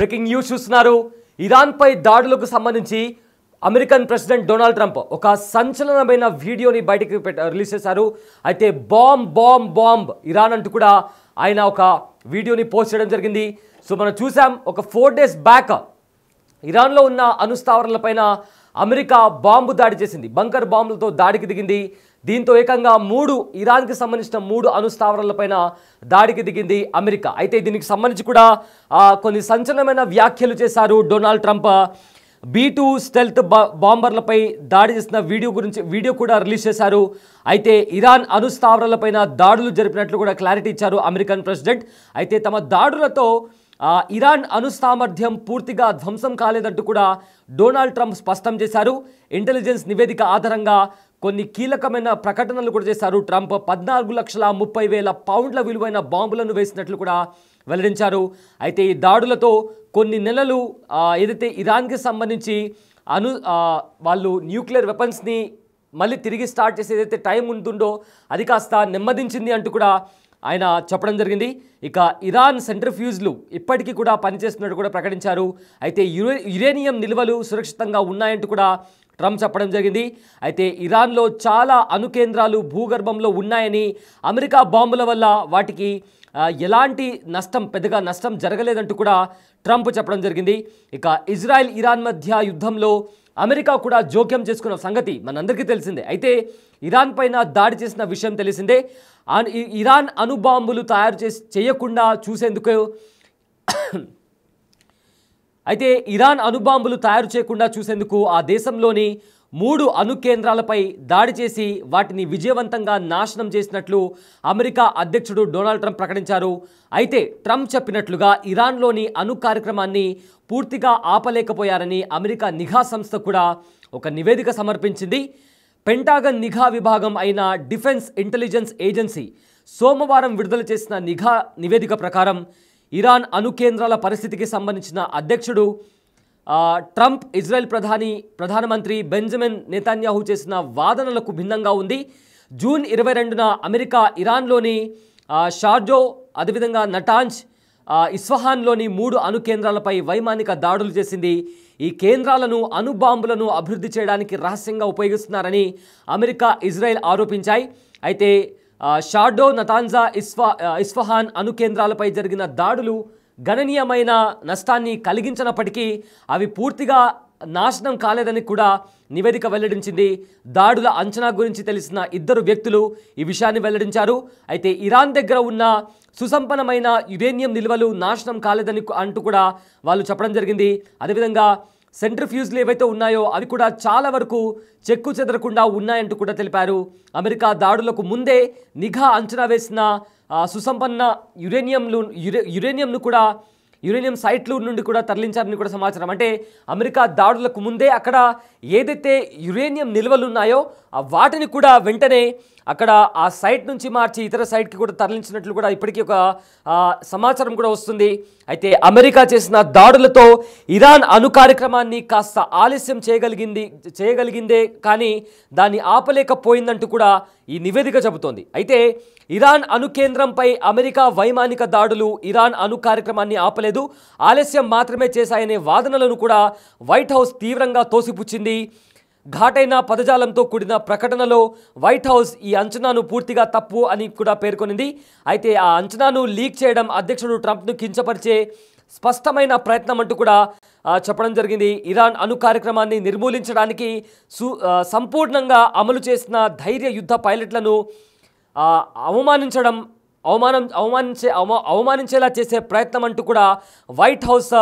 Breaking news చూస్తున్నారు. ఇరాన్పై దాడులకు సంబంధించి అమెరికన్ ప్రెసిడెంట్ డొనాల్డ్ ట్రంప్ ఒక సంచలనమైన వీడియోని బయటికి రిలీజ్ చేశారు. అయితే బాంబ్ ఇరాన్ అంటూ కూడా ఆయన ఒక వీడియోని పోస్ట్ చేయడం జరిగింది. సో మనం చూసాం, ఒక 4 days బ్యాక్ ఇరాన్లో ఉన్న అణుస్థావరాలపైన అమెరికా బాంబు దాడి చేసింది, బంకర్ బాంబులతో దాడికి దిగింది. దీంతో ఏకంగా ఇరాన్కి సంబంధించిన 3 అణుస్థావరాలపైన దాడికి దిగింది అమెరికా. అయితే దీనికి సంబంధించి కూడా కొన్ని సంచలనమైన వ్యాఖ్యలు చేశారు డొనాల్డ్ ట్రంప్. B-2 స్టెల్త్ బాంబర్లపై దాడి చేసిన వీడియో కూడా రిలీజ్ చేశారు. అయితే ఇరాన్ అణుస్థావరాలపైన దాడులు జరిపినట్లు కూడా క్లారిటీ ఇచ్చారు అమెరికన్ ప్రెసిడెంట్. అయితే తమ దాడులతో ఇరాన్ అణుసామర్థ్యం పూర్తిగా ధ్వంసం కాలేదంటూ కూడా డొనాల్డ్ ట్రంప్ స్పష్టం చేశారు. ఇంటెలిజెన్స్ నివేదిక ఆధారంగా కొన్ని కీలకమైన ప్రకటనలు కూడా చేశారు ట్రంప్. 14,30,000 పౌండ్ల విలువైన బాంబులను వేసినట్లు కూడా వెల్లడించారు. అయితే ఈ దాడులతో కొన్ని నెలలు ఏదైతే ఇరాన్కి సంబంధించి వాళ్ళు న్యూక్లియర్ వెపన్స్ని మళ్ళీ తిరిగి స్టార్ట్ చేసి ఏదైతే టైం ఉంటుందో అది కాస్త నెమ్మదించింది అంటూ కూడా ఆయన చెప్పడం జరిగింది. ఇక ఇరాన్ సెంట్రిఫ్యూజ్లు ఇప్పటికీ కూడా పనిచేస్తున్నట్టు కూడా ప్రకటించారు. అయితే యురేనియం నిల్వలు సురక్షితంగా ఉన్నాయంటూ కూడా ట్రంప్ చెప్పడం జరిగింది. అయితే ఇరాన్లో చాలా అణు కేంద్రాలు భూగర్భంలో ఉన్నాయని, అమెరికా బాంబుల వల్ల వాటికి ఎలాంటి పెద్దగా నష్టం జరగలేదంటూ కూడా ట్రంప్ చెప్పడం జరిగింది. ఇక ఇజ్రాయెల్ ఇరాన్ మధ్య యుద్ధంలో అమెరికా కూడా జోక్యం చేసుకున్న సంగతి మనందరికీ తెలిసిందే. అయితే ఇరాన్ పైన దాడి చేసిన విషయం తెలిసిందే. ఇరాన్ అణుబాంబులు తయారు చేయకుండా చూసేందుకు అయితే ఇరాన్ అణుబాంబులు తయారు చేయకుండా చూసేందుకు ఆ దేశంలోని 3 అణు కేంద్రాలపై దాడి చేసి వాటిని విజయవంతంగా నాశనం చేసినట్లు అమెరికా అధ్యక్షుడు డొనాల్డ్ ట్రంప్ ప్రకటించారు. అయితే ట్రంప్ చెప్పినట్లుగా ఇరాన్లోని అణు కార్యక్రమాన్ని పూర్తిగా ఆపలేకపోయారని అమెరికా నిఘా సంస్థ కూడా ఒక నివేదిక సమర్పించింది. పెంటాగన్ నిఘా విభాగం అయిన డిఫెన్స్ ఇంటెలిజెన్స్ ఏజెన్సీ సోమవారం విడుదల చేసిన నిఘా నివేదిక ప్రకారం ఇరాన్ అణు కేంద్రాల పరిస్థితికి సంబంధించిన అధ్యక్షుడు ట్రంప్ ఇజ్రాయెల్ ప్రధానమంత్రి బెంజమిన్ నెతన్యాహు చేసిన వాదనలకు భిన్నంగా ఉంది. జూన్ 22న అమెరికా ఇరాన్లోని షార్జో, అదేవిధంగా నటాంజ్, ఇస్ఫహాన్లోని 3 అణు కేంద్రాలపై వైమానిక దాడులు చేసింది. ఈ కేంద్రాలను అణుబాంబులను అభివృద్ధి చేయడానికి రహస్యంగా ఉపయోగిస్తున్నారని అమెరికా, ఇజ్రాయెల్ ఆరోపించాయి. అయితే షార్డో, నతాంజా, ఇస్ఫహాన్ అణు కేంద్రాలపై జరిగిన దాడులు గణనీయమైన నష్టాన్ని కలిగించినప్పటికీ అవి పూర్తిగా నాశనం కాలేదని కూడా నివేదిక వెల్లడించింది. దాడుల అంచనా గురించి తెలిసిన 2 వ్యక్తులు ఈ విషయాన్ని వెల్లడించారు. అయితే ఇరాన్ దగ్గర ఉన్న సుసంపన్నమైన యురేనియం నిల్వలు నాశనం కాలేదని అంటూ కూడా వాళ్ళు చెప్పడం జరిగింది. అదేవిధంగా సెంట్రిఫ్యూజ్లు ఏవైతే ఉన్నాయో అవి కూడా చాలా వరకు చెక్కు చెదరకుండా ఉన్నాయంటూ కూడా తెలిపారు. అమెరికా దాడులకు ముందే నిఘా అంచనా వేసిన సుసంపన్న యురేనియం సైట్లు నుండి కూడా తరలించారని కూడా సమాచారం. అంటే అమెరికా దాడులకు ముందే అక్కడ ఏదైతే యురేనియం నిల్వలు ఉన్నాయో వాటిని కూడా వెంటనే అక్కడ ఆ సైట్ నుంచి మార్చి ఇతర సైట్కి కూడా తరలించినట్లు కూడా ఇప్పటికీ ఒక సమాచారం కూడా వస్తుంది. అయితే అమెరికా చేసిన దాడులతో ఇరాన్ అణు కార్యక్రమాన్ని కాస్త ఆలస్యం చేయగలిగిందే కానీ దాన్ని ఆపలేకపోయిందంటూ కూడా ఈ నివేదిక చెబుతోంది. అయితే ఇరాన్ అణు కేంద్రంపై అమెరికా వైమానిక దాడులు ఇరాన్ అణు కార్యక్రమాన్ని ఆపలేదు, ఆలస్యం మాత్రమే చేశాయనే వాదనలను కూడా వైట్ హౌస్ తీవ్రంగా తోసిపుచ్చింది. ఘాటైన పదజాలంతో కూడిన ప్రకటనలో వైట్ హౌస్ ఈ అంచనాను పూర్తిగా తప్పు అని కూడా పేర్కొనింది. అయితే ఆ అంచనాను లీక్ చేయడం అధ్యక్షుడు ట్రంప్ను కించపరిచే స్పష్టమైన ప్రయత్నం అంటూ కూడా చెప్పడం జరిగింది. ఇరాన్ అణు కార్యక్రమాన్ని నిర్మూలించడానికి సంపూర్ణంగా అమలు చేసిన ధైర్య యుద్ధ పైలట్లను అవమానించేలా చేసే ప్రయత్నం అంటూ కూడా white house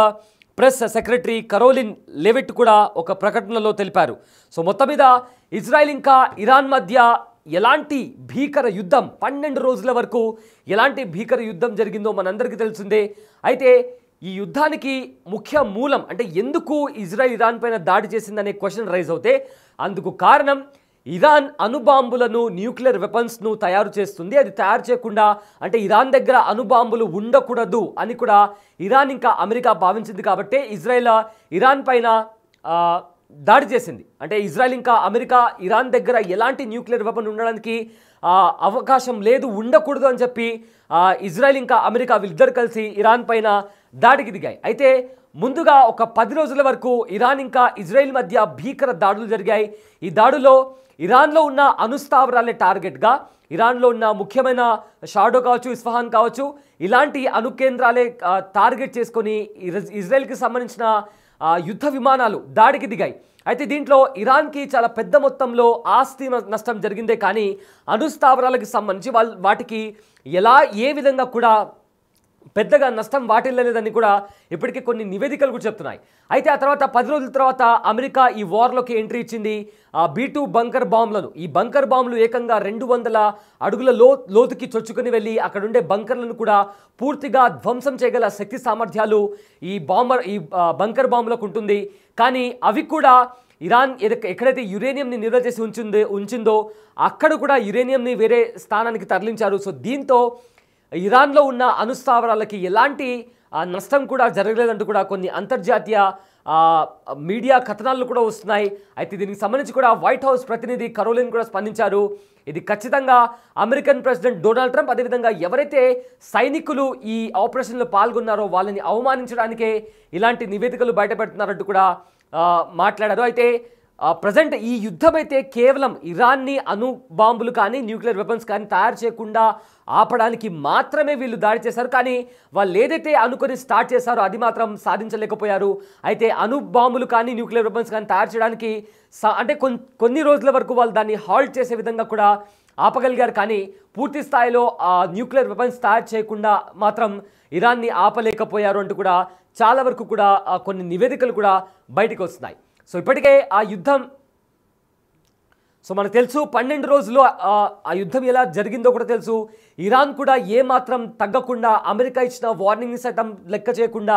press secretary Karoline లెవిట్ కూడా ఒక ప్రకటనలో తెలిపారు. సో మొత్తం మీద ఇజ్రాయెల్ ఇంకా ఇరాన్ మధ్య ఎలాంటి భీకర యుద్ధం 12 రోజుల వరకు ఎలాంటి భీకర యుద్ధం జరిగిందో మనందరికీ తెలిసిందే. అయితే ఈ యుద్ధానికి ముఖ్య మూలం అంటే ఎందుకు ఇజ్రాయెల్ ఇరాన్ పైన దాడి చేసిందనే క్వశ్చన్ రైజ్ అవుతే అందుకు కారణం ఇరాన్ అణుబాంబులను, న్యూక్లియర్ వెపన్స్ను తయారు చేస్తుంది. అది తయారు చేయకుండా అంటే ఇరాన్ దగ్గర అణుబాంబులు ఉండకూడదు అని కూడా ఇరాన్ ఇంకా అమెరికా భావించింది. కాబట్టి ఇజ్రాయెల్ ఇరాన్ పైన దాడి చేసింది. అంటే ఇజ్రాయెల్ ఇంకా అమెరికా ఇరాన్ దగ్గర ఎలాంటి న్యూక్లియర్ వెపన్ ఉండడానికి అవకాశం లేదు, ఉండకూడదు అని చెప్పి ఇజ్రాయెల్ ఇంకా అమెరికా వీళ్ళిద్దరు కలిసి ఇరాన్ పైన దాడికి దిగాయి. అయితే ముందుగా ఒక 10 రోజుల వరకు ఇరాన్ ఇంకా ఇజ్రాయెల్ మధ్య భీకర దాడులు జరిగాయి. ఈ దాడులో ఇరాన్లో ఉన్న అణుస్థావరాలే టార్గెట్గా, ఇరాన్లో ఉన్న ముఖ్యమైన షాడో కావచ్చు, ఇస్ఫహాన్ కావచ్చు, ఇలాంటి అణు కేంద్రాలే టార్గెట్ చేసుకొని ఇజ్రాయెల్కి సంబంధించిన యుద్ధ విమానాలు దాడికి దిగాయి. అయితే దీంట్లో ఇరాన్కి చాలా పెద్ద మొత్తంలో ఆస్తి నష్టం జరిగిందే కానీ అణుస్థావరాలకు సంబంధించి వాటికి ఏ విధంగా కూడా పెద్దగా నష్టం వాటిల్లలేదని కూడా ఇప్పటికీ కొన్ని నివేదికలు కూడా చెప్తున్నాయి. అయితే ఆ తర్వాత 10 రోజుల తర్వాత అమెరికా ఈ వార్లోకి ఎంట్రీ ఇచ్చింది. B2 బంకర్ బాంబులను, ఈ బంకర్ బాంబులు ఏకంగా 200 అడుగుల లోతుకి చొచ్చుకొని వెళ్ళి అక్కడుండే బంకర్లను కూడా పూర్తిగా ధ్వంసం చేయగల శక్తి సామర్థ్యాలు ఈ బంకర్ బాంబులకు ఉంటుంది. కానీ అవి కూడా ఇరాన్ ఎక్కడైతే యురేనియంని నిల్వ చేసి ఉంచిందో అక్కడ కూడా యురేనియంని వేరే స్థానానికి తరలించారు. సో దీంతో ఇరాన్లో ఉన్న అణుస్థావరాలకి ఎలాంటి నష్టం కూడా జరగలేదంటూ కూడా కొన్ని అంతర్జాతీయ మీడియా కథనాలు కూడా వస్తున్నాయి. అయితే దీనికి సంబంధించి కూడా వైట్ హౌస్ ప్రతినిధి కరోలిన్ కూడా స్పందించారు. ఇది ఖచ్చితంగా అమెరికన్ ప్రెసిడెంట్ డొనాల్డ్ ట్రంప్, అదేవిధంగా ఎవరైతే సైనికులు ఈ ఆపరేషన్లో పాల్గొన్నారో వాళ్ళని అవమానించడానికే ఇలాంటి నివేదికలు బయటపెడుతున్నారంటూ కూడా మాట్లాడారు. అయితే ప్రజెంట్ ఈ యుద్ధం అయితే కేవలం ఇరాన్ని అణు బాంబులు కానీ న్యూక్లియర్ వెపన్స్ కానీ తయారు చేయకుండా ఆపడానికి మాత్రమే వీళ్ళు దాడి చేశారు. కానీ వాళ్ళు ఏదైతే అనుకొని స్టార్ట్ చేశారో అది మాత్రం సాధించలేకపోయారు. అయితే అణు బాంబులు కానీ న్యూక్లియర్ వెపన్స్ కానీ తయారు చేయడానికి అంటే కొన్ని రోజుల వరకు వాళ్ళు దాన్ని హాల్ట్ చేసే విధంగా కూడా ఆపగలిగారు. కానీ పూర్తి స్థాయిలో న్యూక్లియర్ వెపన్స్ తయారు చేయకుండా మాత్రం ఇరాన్ని ఆపలేకపోయారు అంటూ కూడా చాలా వరకు కూడా కొన్ని నివేదికలు కూడా బయటకు వస్తున్నాయి. సో ఇప్పటికే ఆ యుద్ధం మనకు తెలుసు 12 రోజులు ఆ యుద్ధం ఎలా జరిగిందో కూడా తెలుసు. ఇరాన్ కూడా ఏమాత్రం తగ్గకుండా అమెరికా ఇచ్చిన వార్నింగ్ సైతం లెక్క చేయకుండా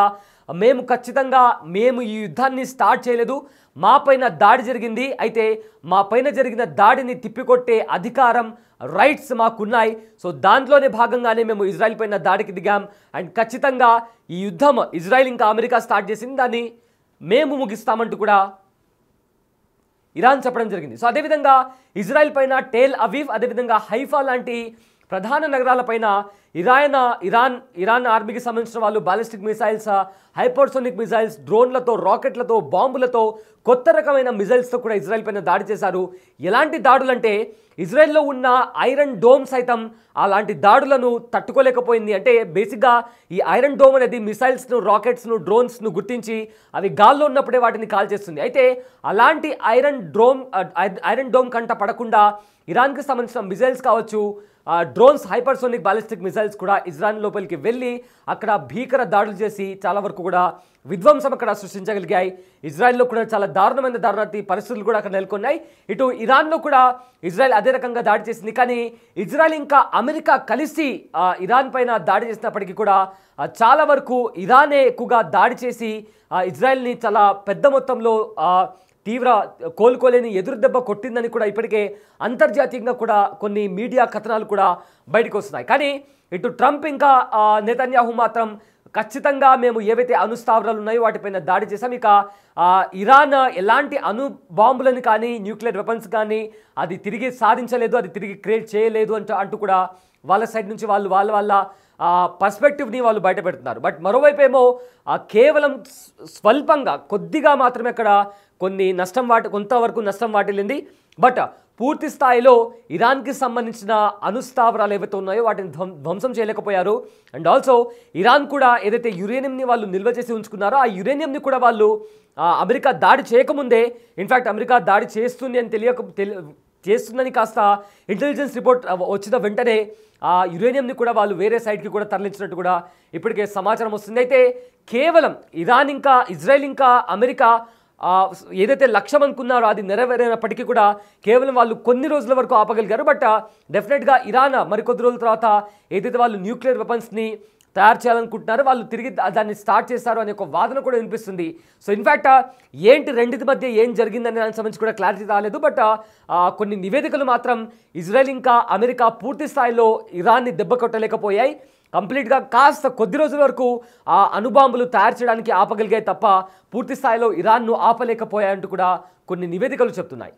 మేము ఈ యుద్ధాన్ని స్టార్ట్ చేయలేదు, మా పైన దాడి జరిగింది, అయితే మా పైన జరిగిన దాడిని తిప్పికొట్టే అధికారం రైట్స్ మాకున్నాయి. సో దాంట్లోనే భాగంగానే మేము ఇజ్రాయెల్ పైన దాడికి దిగాం. అండ్ ఖచ్చితంగా ఈ యుద్ధం ఇజ్రాయెల్ ఇంకా అమెరికా స్టార్ట్ చేసింది, దాన్ని మేము ముగిస్తామంటూ కూడా ఇరాన్ చెప్పడం జరిగింది. సో అదేవిధంగా ఇజ్రాయెల్ పైన టెల్ అవీవ్, అదేవిధంగా హైఫా లాంటి ప్రధాన నగరాలపైన ఇరాన్ ఆర్మీకి సంబంధించిన వాళ్ళు బాలిస్టిక్ మిసైల్స్, హైపర్సోనిక్ మిసైల్స్, డ్రోన్లతో, రాకెట్లతో, బాంబులతో, కొత్త రకమైన మిసైల్స్తో కూడా ఇజ్రాయెల్ పైన దాడి చేశారు. ఎలాంటి దాడులంటే ఇజ్రాయెల్లో ఉన్న ఐరన్ డోమ్ సైతం అలాంటి దాడులను తట్టుకోలేకపోయింది. అంటే బేసిక్గా ఈ ఐరన్ డోమ్ అనేది మిసైల్స్ను, రాకెట్స్ను, డ్రోన్స్ను గుర్తించి అవి గాల్లో ఉన్నప్పుడే వాటిని కాల్ చేస్తుంది. అయితే అలాంటి ఐరన్ డోమ్ కంట పడకుండా ఇరాన్కి సంబంధించిన మిసైల్స్ కావచ్చు, డ్రోన్స్, హైపర్సోనిక్ బాలిస్టిక్ మిసైల్స్ కూడా ఇజ్రాయెల్ లోపలికి వెళ్ళి అక్కడ భీకర దాడులు చేసి చాలా వరకు కూడా విధ్వంసం అక్కడ సృష్టించగలిగాయి. ఇజ్రాయెల్లో కూడా చాలా దారుణమైన పరిస్థితులు కూడా అక్కడ నెలకొన్నాయి. ఇటు ఇరాన్లో కూడా ఇజ్రాయెల్ అదే రకంగా దాడి చేసింది. కానీ ఇజ్రాయెల్ ఇంకా అమెరికా కలిసి ఇరాన్ పైన దాడి చేసినప్పటికీ కూడా చాలా వరకు ఇరానే ఎక్కువగా దాడి చేసి ఇజ్రాయెల్ని చాలా పెద్ద మొత్తంలో కోలుకోలేని ఎదురు దెబ్బ కొట్టిందని కూడా ఇప్పటికే అంతర్జాతీయంగా కూడా కొన్ని మీడియా కథనాలు కూడా బయటకు వస్తున్నాయి. కానీ ఇటు ట్రంప్ ఇంకా నెతన్యాహు మాత్రం ఖచ్చితంగా మేము ఏవైతే అణుస్థావరాలు ఉన్నాయో వాటిపైన దాడి చేశాం, ఇక ఇరాన్ ఎలాంటి అణు బాంబులను కానీ న్యూక్లియర్ వెపన్స్ కానీ అది తిరిగి సాధించలేదు, అది తిరిగి క్రియేట్ చేయలేదు అంటూ కూడా వాళ్ళ సైడ్ నుంచి వాళ్ళ పర్స్పెక్టివ్ని వాళ్ళు బయట పెడుతున్నారు. బట్ మరోవైపు ఏమో కేవలం స్వల్పంగా కొద్దిగా మాత్రమే అక్కడ కొంతవరకు నష్టం వాటిల్లింది. బట్ పూర్తి స్థాయిలో ఇరాన్కి సంబంధించిన అణుస్థావరాలు ఏవైతే ఉన్నాయో వాటిని ధ్వంసం చేయలేకపోయారు. అండ్ ఆల్సో ఇరాన్ కూడా ఏదైతే యురేనియంని వాళ్ళు నిల్వ చేసి ఉంచుకున్నారో ఆ యురేనియంని కూడా వాళ్ళు అమెరికా దాడి చేయకముందే, ఇన్ఫ్యాక్ట్ అమెరికా దాడి చేస్తుందని కాస్త ఇంటెలిజెన్స్ రిపోర్ట్ వచ్చిన వెంటనే ఆ యురేనియంని కూడా వాళ్ళు వేరే సైడ్కి కూడా తరలించినట్టు కూడా ఇప్పటికే సమాచారం వస్తుంది. అయితే కేవలం ఇజ్రాయెల్ ఇంకా అమెరికా ఏదైతే లక్ష్యం అనుకున్నారో అది నెరవేరినప్పటికీ కూడా కేవలం వాళ్ళు కొన్ని రోజుల వరకు ఆపగలిగారు. బట్ డెఫినెట్గా ఇరాన్ మరికొద్ది రోజుల తర్వాత ఏదైతే వాళ్ళు న్యూక్లియర్ వెపన్స్ని తయారు చేయాలనుకుంటున్నారో వాళ్ళు తిరిగి దాన్ని స్టార్ట్ చేస్తారు అనే ఒక వాదన కూడా వినిపిస్తుంది. సో ఇన్ఫ్యాక్ట్ రెండింటి మధ్య ఏం జరిగిందనే దానికి సంబంధించి కూడా క్లారిటీ రాలేదు. బట్ కొన్ని నివేదికలు మాత్రం ఇజ్రాయెల్ ఇంకా అమెరికా పూర్తి స్థాయిలో ఇరాన్ని దెబ్బ కొట్టలేకపోయాయి. కంప్లీట్గా కాస్త కొద్ది రోజుల వరకు ఆ అణుబాంబులు తయారు చేయడానికి ఆపగలిగాయి తప్ప పూర్తి స్థాయిలో ఇరాన్ను ఆపలేకపోయాయంటూ కూడా కొన్ని నివేదికలు చెప్తున్నాయి.